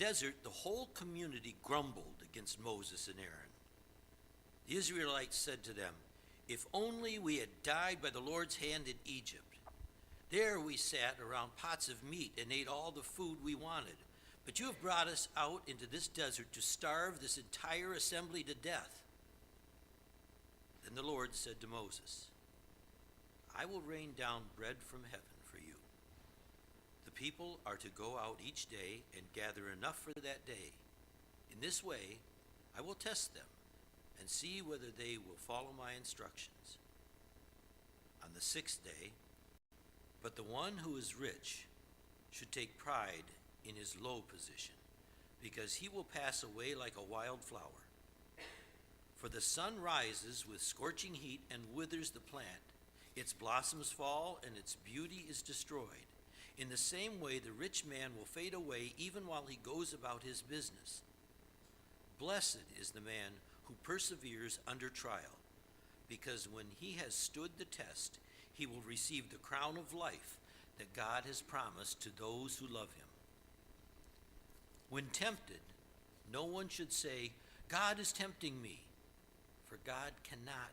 desert, the whole community grumbled against Moses and Aaron. The Israelites said to them, "If only we had died by the Lord's hand in Egypt. There we sat around pots of meat and ate all the food we wanted. But you have brought us out into this desert to starve this entire assembly to death." Then the Lord said to Moses, "I will rain down bread from heaven for you. The people are to go out each day and gather enough for that day. In this way, I will test them and see whether they will follow my instructions. On the 6th day, but the one who is rich should take pride in his low position, because he will pass away like a wild flower. For the sun rises with scorching heat and withers the plant. Its blossoms fall and its beauty is destroyed. In the same way, the rich man will fade away even while he goes about his business. Blessed is the man who perseveres under trial, because when he has stood the test, he will receive the crown of life that God has promised to those who love him. When tempted, no one should say, 'God is tempting me,' for God cannot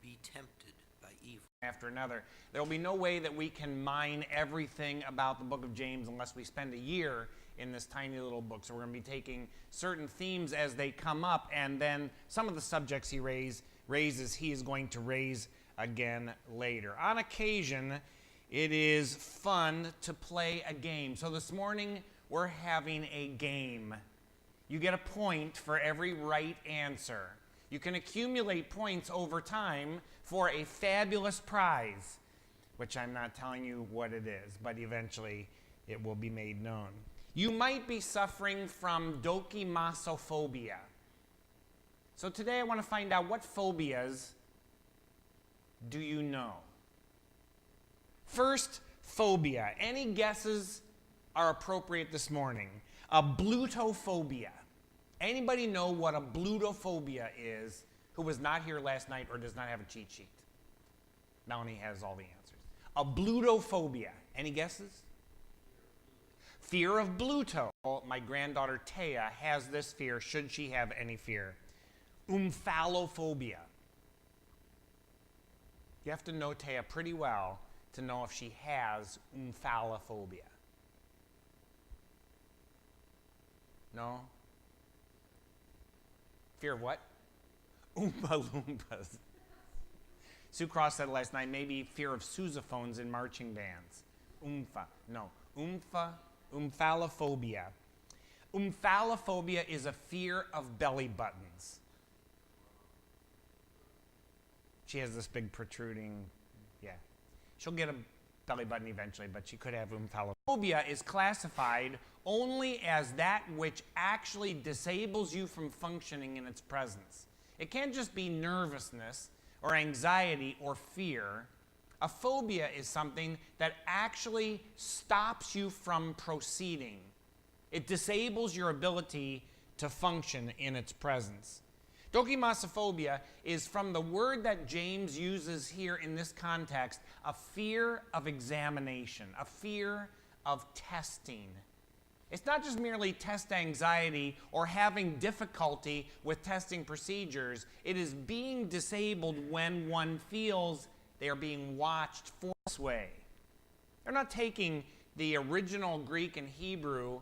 be tempted by evil." After another, there will be no way that we can mine everything about the book of James unless we spend a year in this tiny little book. So we're going to be taking certain themes as they come up, and then some of the subjects he raises, he is going to raise again later. On occasion, it is fun to play a game. So this morning, we're having a game. You get a point for every right answer. You can accumulate points over time for a fabulous prize, which I'm not telling you what it is, but eventually it will be made known. You might be suffering from dokimasophobia. So today I want to find out, what phobias do you know? First, phobia. Any guesses are appropriate this morning? A blutophobia. Anybody know what a blutophobia is who was not here last night or does not have a cheat sheet? Melanie has all the answers. A blutophobia. Any guesses? Fear of Bluto. My granddaughter Taya has this fear, should she have any fear. Omphalophobia. You have to know Taya pretty well to know if she has omphalophobia. No? Fear of what? Oompa Loompas. Sue Cross said last night, maybe fear of sousaphones in marching bands. Omphalophobia. Omphalophobia is a fear of belly buttons. She has this big protruding, She'll get a belly button eventually, but she could have omphalophobia. Phobia is classified only as that which actually disables you from functioning in its presence. It can't just be nervousness or anxiety or fear. A phobia is something that actually stops you from proceeding. It disables your ability to function in its presence. Dokimasophobia is from the word that James uses here in this context, a fear of examination, a fear of testing. It's not just merely test anxiety or having difficulty with testing procedures. It is being disabled when one feels they are being watched for this way. They're not taking the original Greek and Hebrew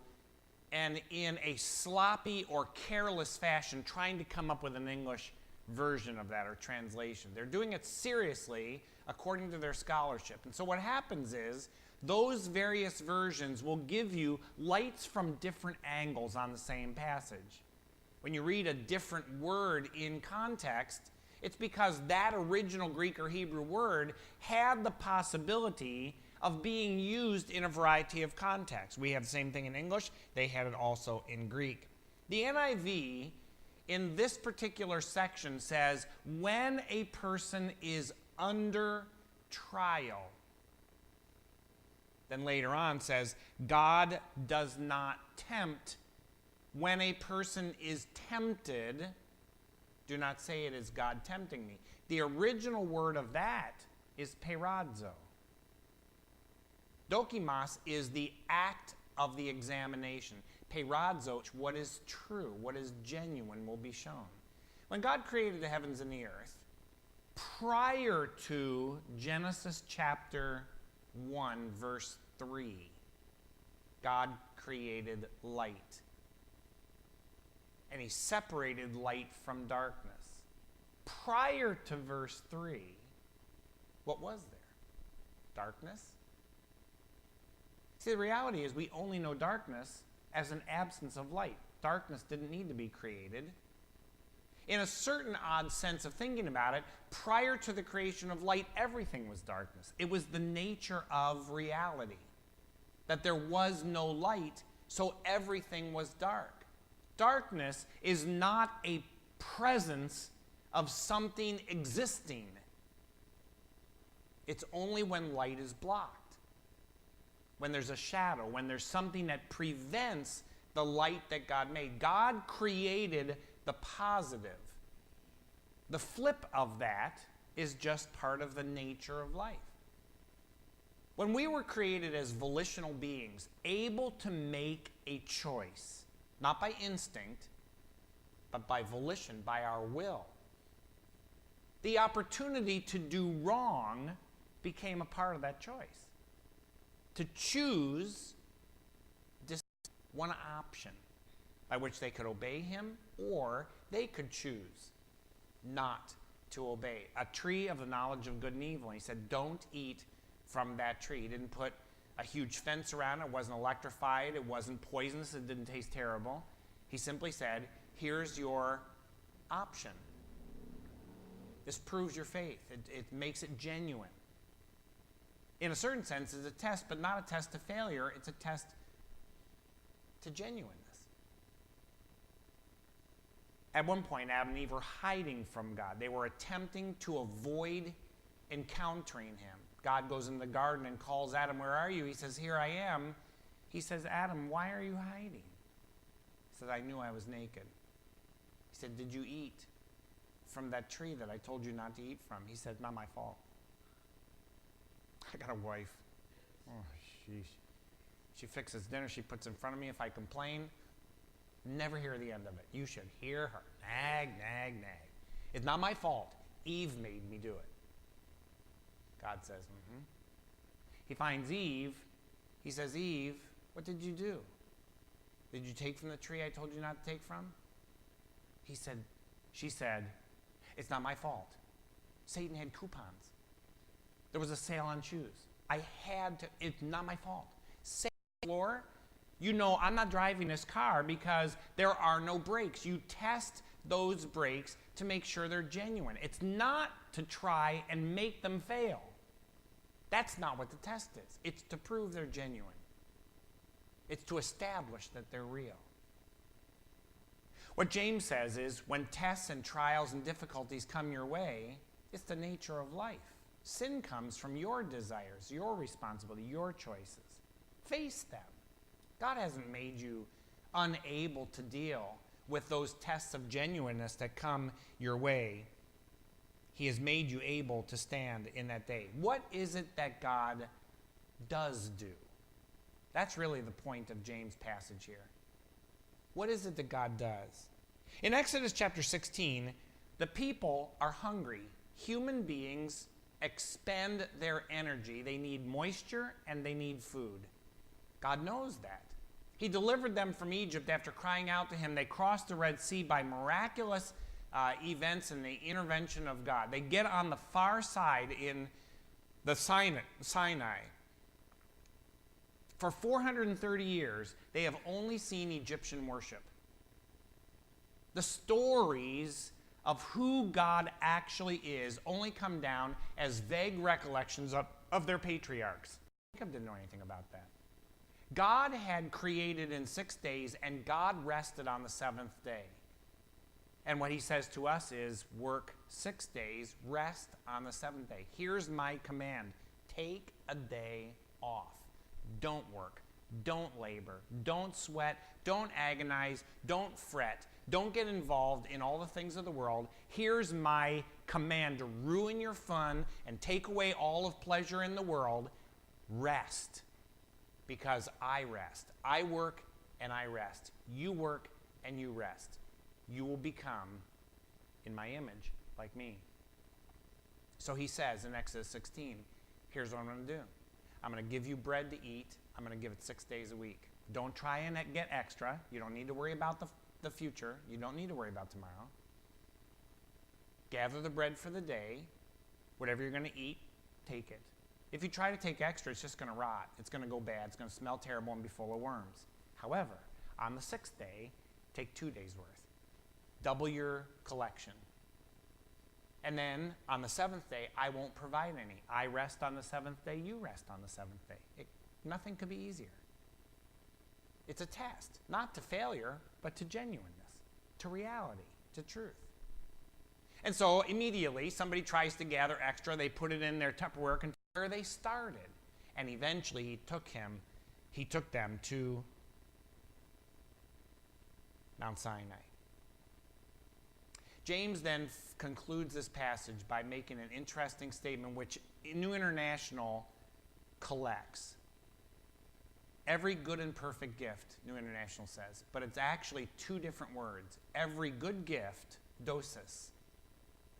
and in a sloppy or careless fashion trying to come up with an English version of that or translation. They're doing it seriously according to their scholarship. And so what happens is those various versions will give you lights from different angles on the same passage. When you read a different word in context, it's because that original Greek or Hebrew word had the possibility of being used in a variety of contexts. We have the same thing in English. They had it also in Greek. The NIV in this particular section says, when a person is under trial. Then later on says, God does not tempt. When a person is tempted, do not say it is God tempting me. The original word of that is peirazo. Dokimos is the act of the examination. Peirazo, what is true, what is genuine will be shown. When God created the heavens and the earth, prior to Genesis chapter 1, verse 3, God created light. And he separated light from darkness. Prior to verse 3, what was there? Darkness? See, the reality is we only know darkness as an absence of light. Darkness didn't need to be created. In a certain odd sense of thinking about it, prior to the creation of light, everything was darkness. It was the nature of reality, that there was no light, so everything was dark. Darkness is not a presence of something existing. It's only when light is blocked, when there's a shadow, when there's something that prevents the light that God made. God created the positive. The flip of that is just part of the nature of life. When we were created as volitional beings, able to make a choice, not by instinct, but by volition, by our will, the opportunity to do wrong became a part of that choice. To choose one option by which they could obey him, or they could choose not to obey. A tree of the knowledge of good and evil. And he said, don't eat from that tree. He didn't put a huge fence around it. It wasn't electrified. It wasn't poisonous. It didn't taste terrible. He simply said, here's your option. This proves your faith. It makes it genuine. In a certain sense, it's a test, but not a test to failure. It's a test to genuineness. At one point, Adam and Eve were hiding from God. They were attempting to avoid encountering him. God goes in the garden and calls Adam, where are you? He says, here I am. He says, Adam, why are you hiding? He said, I knew I was naked. He said, did you eat from that tree that I told you not to eat from? He said, not my fault. I got a wife. Oh, sheesh. She fixes dinner. She puts in front of me. If I complain, never hear the end of it. You should hear her. Nag, nag, nag. It's not my fault. Eve made me do it. God says, He finds Eve. He says, Eve, what did you do? Did you take from the tree I told you not to take from? She said, it's not my fault. Satan had coupons. There was a sale on shoes. I had to, it's not my fault. Say, Lord, you know I'm not driving this car because there are no brakes. You test those brakes to make sure they're genuine. It's not to try and make them fail. That's not what the test is. It's to prove they're genuine. It's to establish that they're real. What James says is when tests and trials and difficulties come your way, it's the nature of life. Sin comes from your desires, your responsibility, your choices. Face them. God hasn't made you unable to deal with those tests of genuineness that come your way. He has made you able to stand in that day. What is it that God does do? That's really the point of James' passage here. What is it that God does? In Exodus chapter 16, the people are hungry. Human beings expend their energy. They need moisture and they need food. God knows that. He delivered them from Egypt after crying out to him. They crossed the Red Sea by miraculous events and the intervention of God. They get on the far side in the Sinai. For 430 years, they have only seen Egyptian worship. The stories of who God actually is only come down as vague recollections of their patriarchs. Jacob didn't know anything about that. God had created in 6 days, and God rested on the seventh day. And what he says to us is, work 6 days, rest on the seventh day. Here's my command. Take a day off. Don't work. Don't labor. Don't sweat. Don't agonize. Don't fret. Don't get involved in all the things of the world. Here's my command to ruin your fun and take away all of pleasure in the world. Rest. Because I rest. I work and I rest. You work and you rest. You will become in my image, like me. So he says in Exodus 16, here's what I'm going to do. I'm going to give you bread to eat. I'm going to give it 6 days a week. Don't try and get extra. You don't need to worry about the future. You don't need to worry about tomorrow. Gather the bread for the day. Whatever you're going to eat, take it. If you try to take extra, it's just going to rot. It's going to go bad. It's going to smell terrible and be full of worms. However, on the 6th day, take 2 days' worth. Double your collection. And then on the 7th day, I won't provide any. I rest on the 7th day. You rest on the 7th day. Nothing could be easier. It's a test, not to failure, but to genuineness, to reality, to truth. And so immediately, somebody tries to gather extra. They put it in their Tupperware container where they started. And eventually, he took them to Mount Sinai. James then concludes this passage by making an interesting statement, which New International collects. Every good and perfect gift, New International says, but it's actually 2 different words. Every good gift, dosis,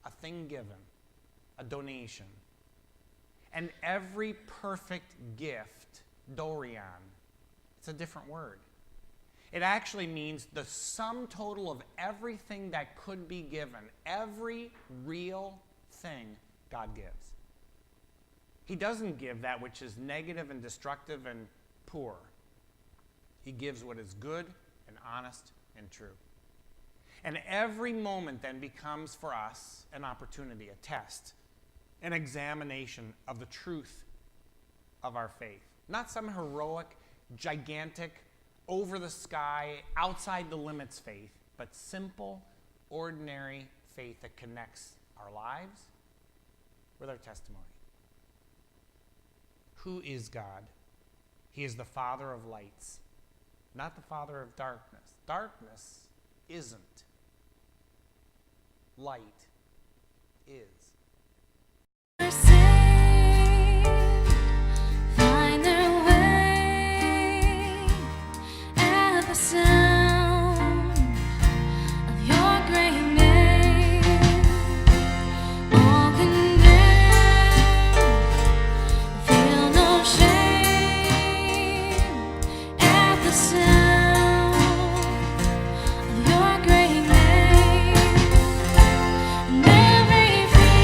a thing given, a donation. And every perfect gift, dorian, it's a different word. It actually means the sum total of everything that could be given, every real thing God gives. He doesn't give that which is negative and destructive and poor. He gives what is good and honest and true. And every moment then becomes for us an opportunity, a test, an examination of the truth of our faith. Not some heroic, gigantic, over the sky, outside the limits faith, but simple, ordinary faith that connects our lives with our testimony. Who is God? He is the Father of lights, not the Father of darkness. Darkness isn't. Light is. Find their way at the sound of your great name. All condemned, feel no shame at the sound of your great name. And every fear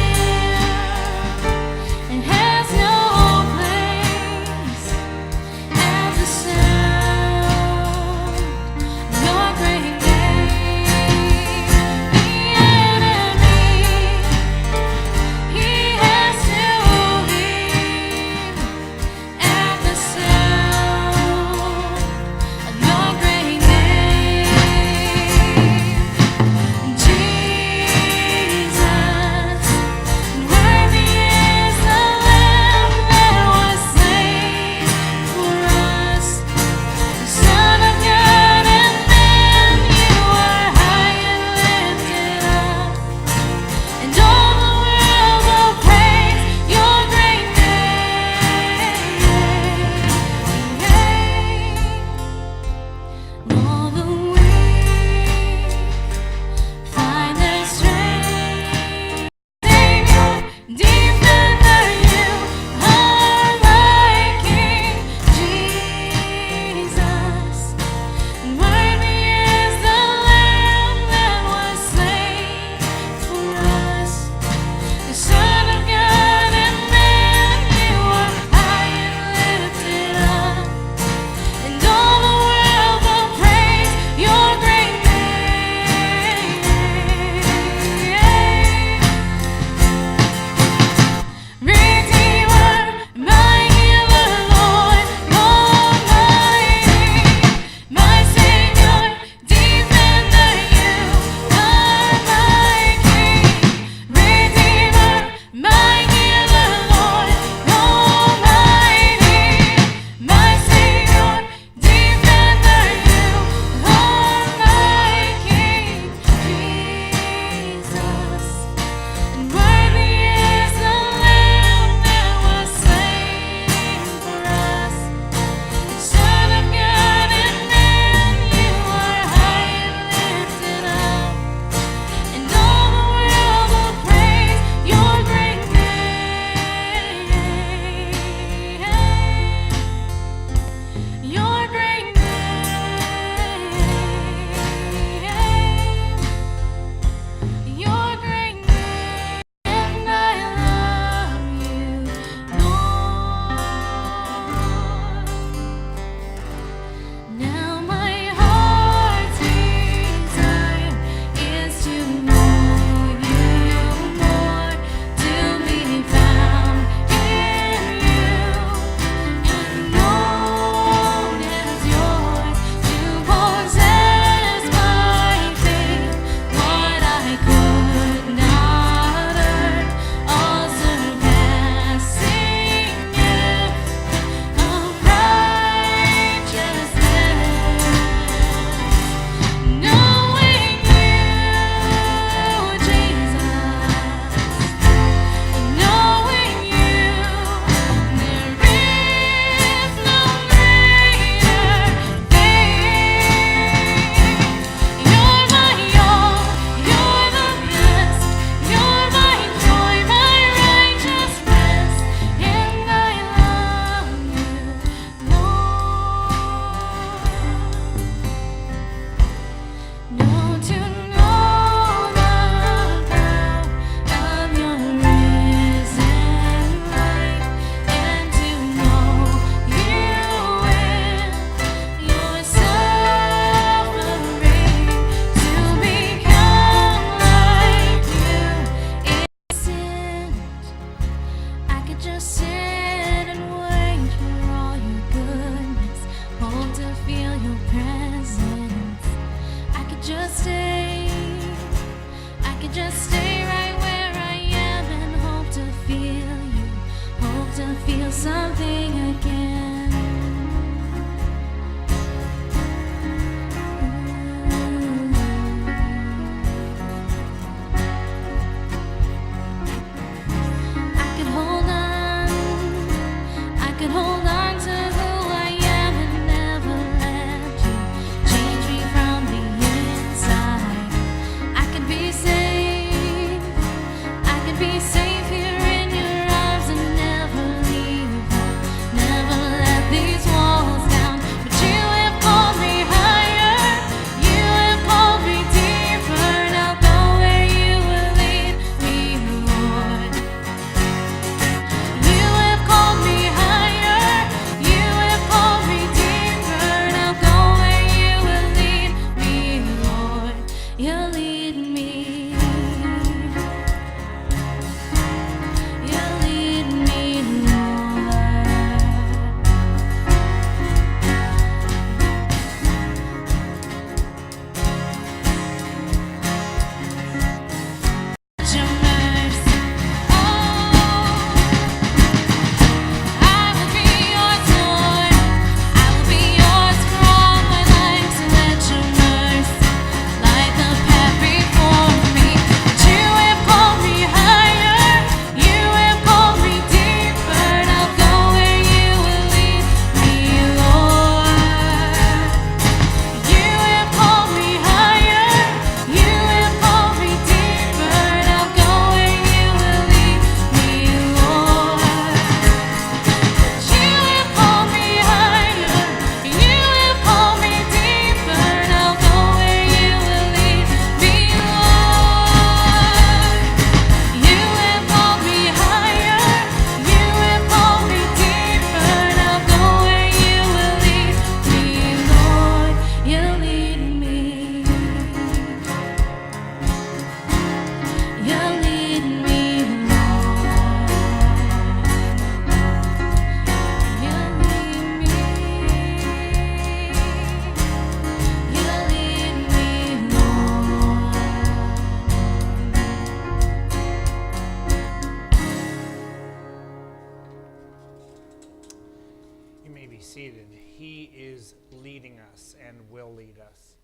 seated. He is leading us and will lead us.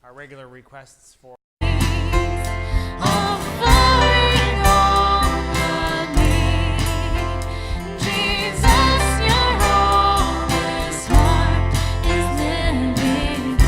Our regular requests for offering all of me. Jesus, your honest heart is living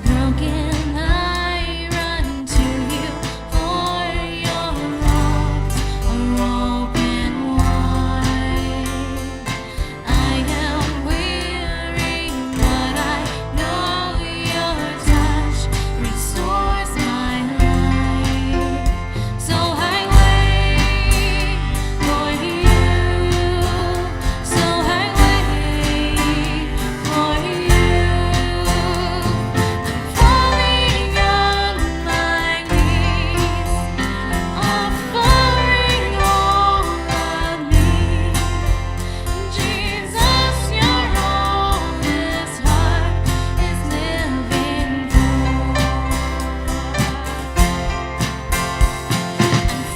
broken, I run to you for your arms are open wide. I am weary, but I know your touch restores my life. So I wait for you. So I wait for you. Falling on my knees, offering all of me. Jesus, your honest heart is living for.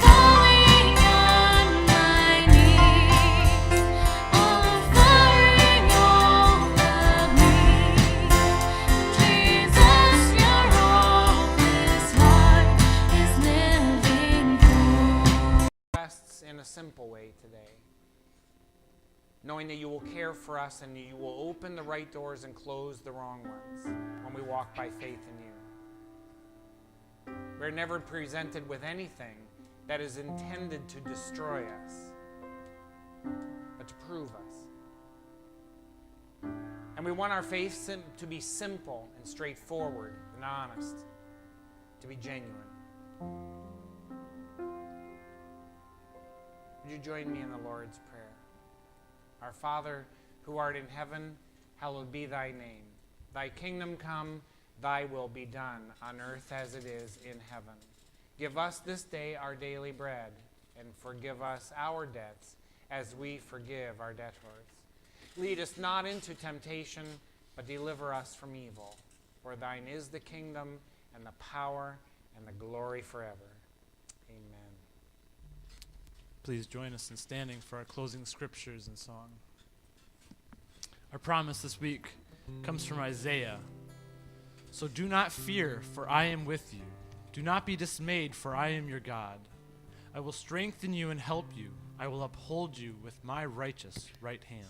Falling on my knees, offering all of me. Jesus, your honest heart is living for. requests in a simple way today. Knowing that you will care for us and you will open the right doors and close the wrong ones when we walk by faith in you. We're never presented with anything that is intended to destroy us, but to prove us. And we want our faith to be simple and straightforward and honest, to be genuine. Would you join me in the Lord's Prayer? Our Father, who art in heaven, hallowed be thy name. Thy kingdom come, thy will be done, on earth as it is in heaven. Give us this day our daily bread, and forgive us our debts, as we forgive our debtors. Lead us not into temptation, but deliver us from evil. For thine is the kingdom, and the power, and the glory forever. Amen. Please join us in standing for our closing scriptures and song. Our promise this week comes from Isaiah. So do not fear, for I am with you. Do not be dismayed, for I am your God. I will strengthen you and help you. I will uphold you with my righteous right hand.